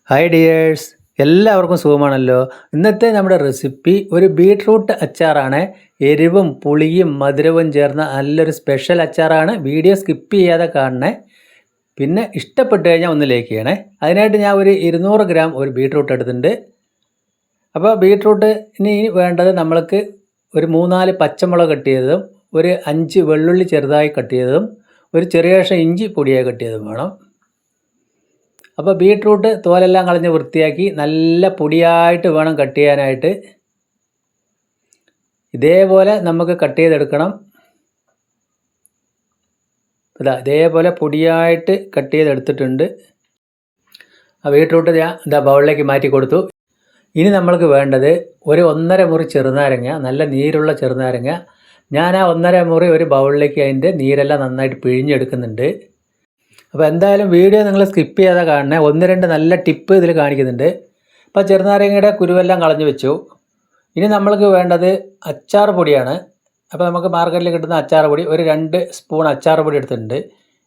Hi dears, എല്ലാവർക്കും സുഖമാണല്ലോ. ഇന്നത്തെ നമ്മുടെ റെസിപ്പി ഒരു ബീട്രൂട്ട് അച്ചാറാണ്. എരിവും പുളിയും മധുരവും ചേർന്ന നല്ലൊരു സ്പെഷ്യൽ അച്ചാറാണ്. വീഡിയോ സ്കിപ്പ് ചെയ്യാതെ കാണണേ. പിന്നെ ഇഷ്ടപ്പെട്ട് കഴിഞ്ഞാൽ ഒന്ന് ലൈക്ക് ചെയ്യണേ. അതിനായിട്ട് ഞാൻ ഒരു 200 ഗ്രാം ഒരു ബീട്രൂട്ട് എടുത്തിട്ടുണ്ട്. അപ്പോൾ ബീട്രൂട്ട് ഇനി വേണ്ടത് നമ്മൾക്ക് ഒരു 3-4 പച്ചമുളക് കട്ട് ചെയ്തതും ഒരു 5 വെള്ളുള്ളി ചെറുതായി കട്ട് ചെയ്തതും ഒരു ചെറിയ കഷ്ണം ഇഞ്ചി പൊടിയായി കട്ട് ചെയ്തതും വേണം. അപ്പോൾ ബീട്രൂട്ട് തോലെല്ലാം കളഞ്ഞ് വൃത്തിയാക്കി നല്ല പൊടിയായിട്ട് വേണം കട്ട് ചെയ്യാനായിട്ട്. ഇതേപോലെ നമുക്ക് കട്ട് ചെയ്തെടുക്കണം. ഇതേപോലെ പൊടിയായിട്ട് കട്ട് ചെയ്തെടുത്തിട്ടുണ്ട്. ആ ബീട്രൂട്ട് ഞാൻ ബൗളിലേക്ക് മാറ്റി കൊടുത്തു. ഇനി നമ്മൾക്ക് വേണ്ടത് ഒരു 1.5 മുറി ചെറുനാരങ്ങ, നല്ല നീരുള്ള ചെറുനാരങ്ങ. ഞാൻ ആ 1.5 മുറി ഒരു ബൗളിലേക്ക് അതിൻ്റെ നീരെല്ലാം നന്നായിട്ട് പിഴിഞ്ഞെടുക്കുന്നുണ്ട്. അപ്പോൾ എന്തായാലും വീഡിയോ നിങ്ങൾ സ്കിപ്പ് ചെയ്യാതെ കാണണേ. 1-2 നല്ല ടിപ്പ് ഇതിൽ കാണിക്കുന്നുണ്ട്. അപ്പോൾ ചെറുനാരങ്ങയുടെ കുരുവെല്ലാം കളഞ്ഞു വെച്ചു. ഇനി നമ്മൾക്ക് വേണ്ടത് അച്ചാർ പൊടിയാണ്. അപ്പോൾ നമുക്ക് മാർക്കറ്റിൽ കിട്ടുന്ന അച്ചാർ പൊടി ഒരു 2 സ്പൂൺ അച്ചാർ പൊടി എടുത്തിട്ടുണ്ട്.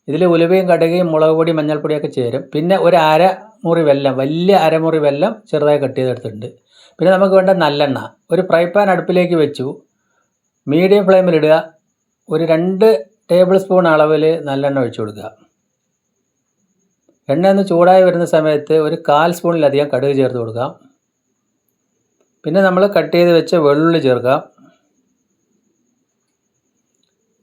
ഇതിൽ ഉലുവയും കടുകയും മുളക് പൊടി മഞ്ഞൾപ്പൊടിയൊക്കെ ചേരും. പിന്നെ ഒരു അരമുറി വെല്ലം, വലിയ അരമുറി വെല്ലം ചെറുതായി കട്ട് ചെയ്തെടുത്തിട്ടുണ്ട്. പിന്നെ നമുക്ക് വേണ്ട നല്ലെണ്ണ. ഒരു ഫ്രൈ പാൻ അടുപ്പിലേക്ക് വെച്ചു. മീഡിയം ഫ്ലെയിമിലിടുക. ഒരു 2 ടേബിൾ സ്പൂൺ അളവിൽ നല്ലെണ്ണ ഒഴിച്ചു കൊടുക്കുക. എണ്ണ ഒന്ന് ചൂടായി വരുന്ന സമയത്ത് ഒരു 1/4 സ്പൂണിലധികം കടുക് ചേർത്ത് കൊടുക്കാം. പിന്നെ നമ്മൾ കട്ട് ചെയ്ത് വെച്ച വെള്ളുള്ളി ചേർക്കാം.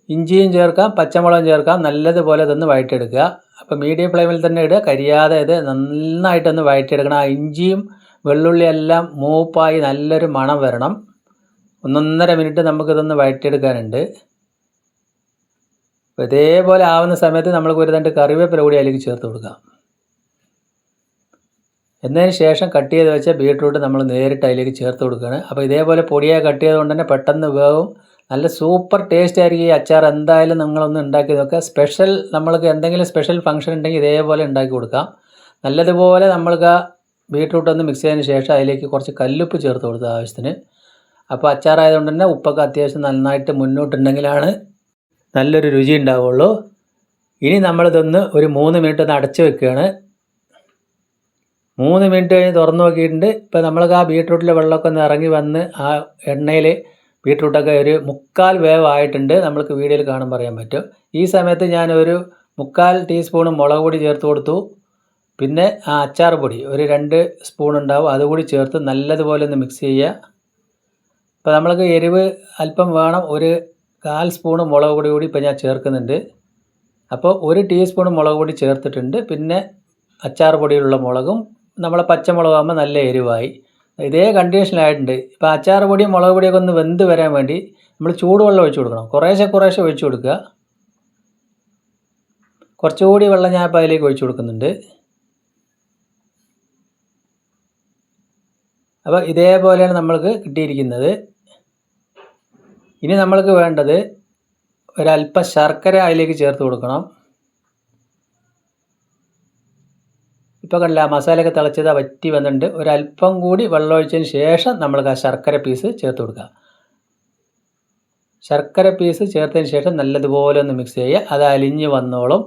ഇഞ്ചിയും ചേർക്കാം, പച്ചമുളകും ചേർക്കാം. നല്ലതുപോലെ ഇതൊന്ന് വഴറ്റിയെടുക്കുക. അപ്പോൾ മീഡിയം ഫ്ലെയിമിൽ തന്നെ ഇടുക, കരിയാതെ ഇത് നന്നായിട്ടൊന്ന് വഴറ്റിയെടുക്കണം. ആ ഇഞ്ചിയും വെള്ളുള്ളിയെല്ലാം മൂപ്പായി നല്ലൊരു മണം വരണം. 1-1.5 മിനിറ്റ് നമുക്കിതൊന്ന് വഴറ്റിയെടുക്കാനുണ്ട്. അപ്പോൾ ഇതേപോലെ ആവുന്ന സമയത്ത് നമ്മൾക്ക് ഒരു 2 കറിവേപ്പില കൂടി അതിലേക്ക് ചേർത്ത് കൊടുക്കാം. എന്നതിന് ശേഷം കട്ട് ചെയ്ത് വെച്ച ബീട്രൂട്ട് നമ്മൾ നേരിട്ട് അതിലേക്ക് ചേർത്ത് കൊടുക്കുകയാണ്. അപ്പോൾ ഇതേപോലെ പൊടിയായി കട്ട് ചെയ്തുകൊണ്ട് തന്നെ പെട്ടെന്ന് വേവും. നല്ല സൂപ്പർ ടേസ്റ്റ് ആയിരിക്കും ഈ അച്ചാർ. എന്തായാലും നിങ്ങളൊന്ന് ഉണ്ടാക്കി നോക്കുക. സ്പെഷ്യൽ നമ്മൾക്ക് എന്തെങ്കിലും സ്പെഷ്യൽ ഫംഗ്ഷൻ ഉണ്ടെങ്കിൽ ഇതേപോലെ ഉണ്ടാക്കി കൊടുക്കാം. നല്ലതുപോലെ നമ്മൾക്ക് ആ ബീട്രൂട്ട് ഒന്ന് മിക്സ് ചെയ്തതിന് ശേഷം അതിലേക്ക് കുറച്ച് കല്ലുപ്പ് ചേർത്ത് കൊടുക്കുക ആവശ്യത്തിന്. അപ്പോൾ അച്ചാറായതുകൊണ്ട് തന്നെ ഉപ്പൊക്കെ അത്യാവശ്യം നന്നായിട്ട് മുന്നോട്ടുണ്ടെങ്കിലാണ് നല്ലൊരു രുചി ഉണ്ടാവുള്ളൂ. ഇനി നമ്മളിതൊന്ന് ഒരു 3 മിനിറ്റ് ഒന്ന് അടച്ചു വെക്കുകയാണ്. 3 മിനിറ്റ് കഴിഞ്ഞ് തുറന്നു നോക്കിയിട്ടുണ്ട്. ഇപ്പോൾ നമ്മൾക്ക് ആ ബീട്രൂട്ടിലെ വെള്ളമൊക്കെ ഒന്ന് ഇറങ്ങി വന്ന് ആ എണ്ണയിൽ ബീട്രൂട്ടൊക്കെ ഒരു 3/4 വേവ് ആയിട്ടുണ്ട്. നമ്മൾക്ക് വീഡിയോയിൽ കാണുമ്പോൾ അറിയാൻ പറ്റും. ഈ സമയത്ത് ഞാനൊരു 3/4 ടീസ്പൂൺ മുളക് പൊടി ചേർത്ത് കൊടുത്തു. പിന്നെ ആ അച്ചാർ പൊടി ഒരു 2 സ്പൂൺ ഉണ്ടാവും, അതുകൂടി ചേർത്ത് നല്ലതുപോലെ ഒന്ന് മിക്സ് ചെയ്യുക. അപ്പോൾ നമ്മൾക്ക് എരിവ് അല്പം വേണം. ഒരു 1/4 സ്പൂൺ മുളക് പൊടി കൂടി ഇപ്പോൾ ഞാൻ ചേർക്കുന്നുണ്ട്. അപ്പോൾ 1 ടീസ്പൂൺ മുളക് പൊടി ചേർത്തിട്ടുണ്ട്. പിന്നെ അച്ചാർ പൊടിയിലുള്ള മുളകും നമ്മളെ പച്ചമുളകാകുമ്പോൾ നല്ല എരിവായി. ഇതേ കണ്ടീഷനിലായിട്ടുണ്ട്. ഇപ്പോൾ അച്ചാർ പൊടിയും മുളക് പൊടിയൊക്കെ ഒന്ന് വെന്ത് വരാൻ വേണ്ടി നമ്മൾ ചൂടുവെള്ളം ഒഴിച്ചു കൊടുക്കണം. കുറേശ്ശെ ഒഴിച്ചു കൊടുക്കുക. കുറച്ചുകൂടി വെള്ളം ഞാൻ ഇപ്പോൾ അതിലേക്ക് ഒഴിച്ചു കൊടുക്കുന്നുണ്ട്. അപ്പോൾ ഇതേപോലെയാണ് നമ്മൾക്ക് കിട്ടിയിരിക്കുന്നത്. ഇനി നമ്മൾക്ക് വേണ്ടത് ഒരല്പം ശർക്കര അതിലേക്ക് ചേർത്ത് കൊടുക്കണം. ഇപ്പോൾ കണ്ടില്ല, മസാലയൊക്കെ തിളച്ചത് വറ്റി വന്നിട്ടുണ്ട്. ഒരല്പം കൂടി വെള്ളം ഒഴിച്ചതിന് ശേഷം നമ്മൾക്ക് ആ ശർക്കര പീസ് ചേർത്ത് കൊടുക്കുക. ശർക്കര പീസ് ചേർത്തതിന് ശേഷം നല്ലതുപോലെ ഒന്ന് മിക്സ് ചെയ്യുക. അത് അലിഞ്ഞ് വന്നോളും.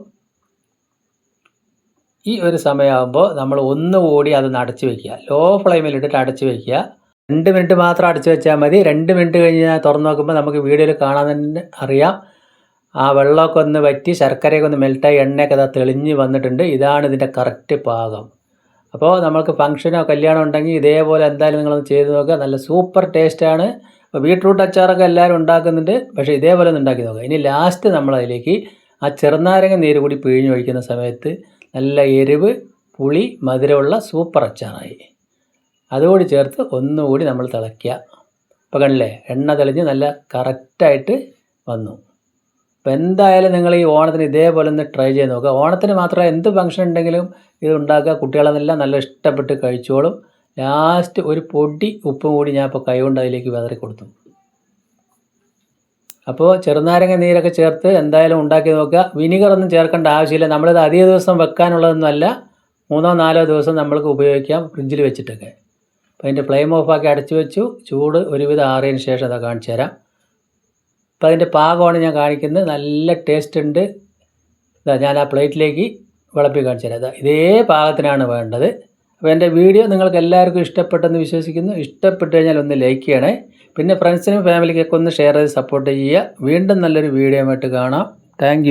ഈ ഒരു സമയമാകുമ്പോൾ നമ്മൾ ഒന്നുകൂടി അതൊന്ന് അടച്ച് വയ്ക്കുക. ലോ ഫ്ലെയിമിലിട്ടിട്ട് അടച്ച് വയ്ക്കുക. 2 മിനിറ്റ് മാത്രം അടച്ച് വെച്ചാൽ മതി. 2 മിനിറ്റ് കഴിഞ്ഞ് ഞാൻ തുറന്ന് നോക്കുമ്പോൾ നമുക്ക് വീഡിയോയിൽ കാണാൻ തന്നെ അറിയാം. ആ വെള്ളമൊക്കെ ഒന്ന് വറ്റി ശർക്കരയൊക്കെ ഒന്ന് മെൽറ്റായി എണ്ണയൊക്കെ അത് തെളിഞ്ഞ് വന്നിട്ടുണ്ട്. ഇതാണ് ഇതിൻ്റെ കറക്റ്റ് പാകം. അപ്പോൾ നമുക്ക് ഫംഗ്ഷനോ കല്യാണം ഉണ്ടെങ്കിൽ ഇതേപോലെ എന്തായാലും നിങ്ങളൊന്ന് ചെയ്ത് നോക്കുക. നല്ല സൂപ്പർ ടേസ്റ്റാണ്. അപ്പോൾ ബീട്രൂട്ട് അച്ചാറൊക്കെ എല്ലാവരും ഉണ്ടാക്കുന്നുണ്ട്, പക്ഷേ ഇതേപോലെ ഒന്ന് ഉണ്ടാക്കി നോക്കുക. ഇനി ലാസ്റ്റ് നമ്മളതിലേക്ക് ആ ചെറുനാരങ്ങ നീര് കൂടി പിഴിഞ്ഞൊഴിക്കുന്ന സമയത്ത് നല്ല എരിവ് പുളി മധുരമുള്ള സൂപ്പർ അച്ചാറായി. അതുകൂടി ചേർത്ത് ഒന്നുകൂടി നമ്മൾ തിളയ്ക്കുക. അപ്പോൾ കണ്ടില്ലേ, എണ്ണ തെളിഞ്ഞ് നല്ല കറക്റ്റായിട്ട് വന്നു. അപ്പോൾ എന്തായാലും നിങ്ങൾ ഈ ഓണത്തിന് ഇതേപോലെ ഒന്ന് ട്രൈ ചെയ്ത് നോക്കുക. ഓണത്തിന് മാത്രമല്ല, എന്ത് ഫംഗ്ഷൻ ഉണ്ടെങ്കിലും ഇത് ഉണ്ടാക്കുക. കുട്ടികളെന്നെല്ലാം നല്ല ഇഷ്ടപ്പെട്ട് കഴിച്ചോളും. ലാസ്റ്റ് ഒരു പൊടി ഉപ്പും കൂടി ഞാൻ ഇപ്പോൾ കൈകൊണ്ട് അതിലേക്ക് വിതറി കൊടുത്തു. അപ്പോൾ ചെറുനാരങ്ങ നീരൊക്കെ ചേർത്ത് എന്തായാലും ഉണ്ടാക്കി നോക്കുക. വിനീഗറൊന്നും ചേർക്കേണ്ട ആവശ്യമില്ല. നമ്മളിത് അധിക ദിവസം വെക്കാനുള്ളതൊന്നുമല്ല. 3-4 ദിവസം നമ്മൾക്ക് ഉപയോഗിക്കാം ഫ്രിഡ്ജിൽ വെച്ചിട്ടൊക്കെ. അപ്പോൾ അതിൻ്റെ ഫ്ലെയിം ഓഫാക്കി അടച്ചു വെച്ചു. ചൂട് ഒരുവിധം ആറിയതിന് ശേഷം അതാ കാണിച്ചു തരാം. അപ്പോൾ അതിൻ്റെ പാകമാണ് ഞാൻ കാണിക്കുന്നത്. നല്ല ടേസ്റ്റ് ഉണ്ട്. ഞാൻ ആ പ്ലേറ്റിലേക്ക് വിളമ്പി കാണിച്ചു തരാം. ഇതേ പാകത്തിനാണ് വേണ്ടത്. അപ്പോൾ എൻ്റെ വീഡിയോ നിങ്ങൾക്ക് എല്ലാവർക്കും ഇഷ്ടപ്പെട്ടെന്ന് വിശ്വസിക്കുന്നു. ഇഷ്ടപ്പെട്ട് കഴിഞ്ഞാൽ ഒന്ന് ലൈക്ക് ചെയ്യണേ. പിന്നെ ഫ്രണ്ട്സിനും ഫാമിലിക്കൊക്കെ ഒന്ന് ഷെയർ ചെയ്ത് സപ്പോർട്ട് ചെയ്യുക. വീണ്ടും നല്ലൊരു വീഡിയോ ആയിട്ട് കാണാം. താങ്ക്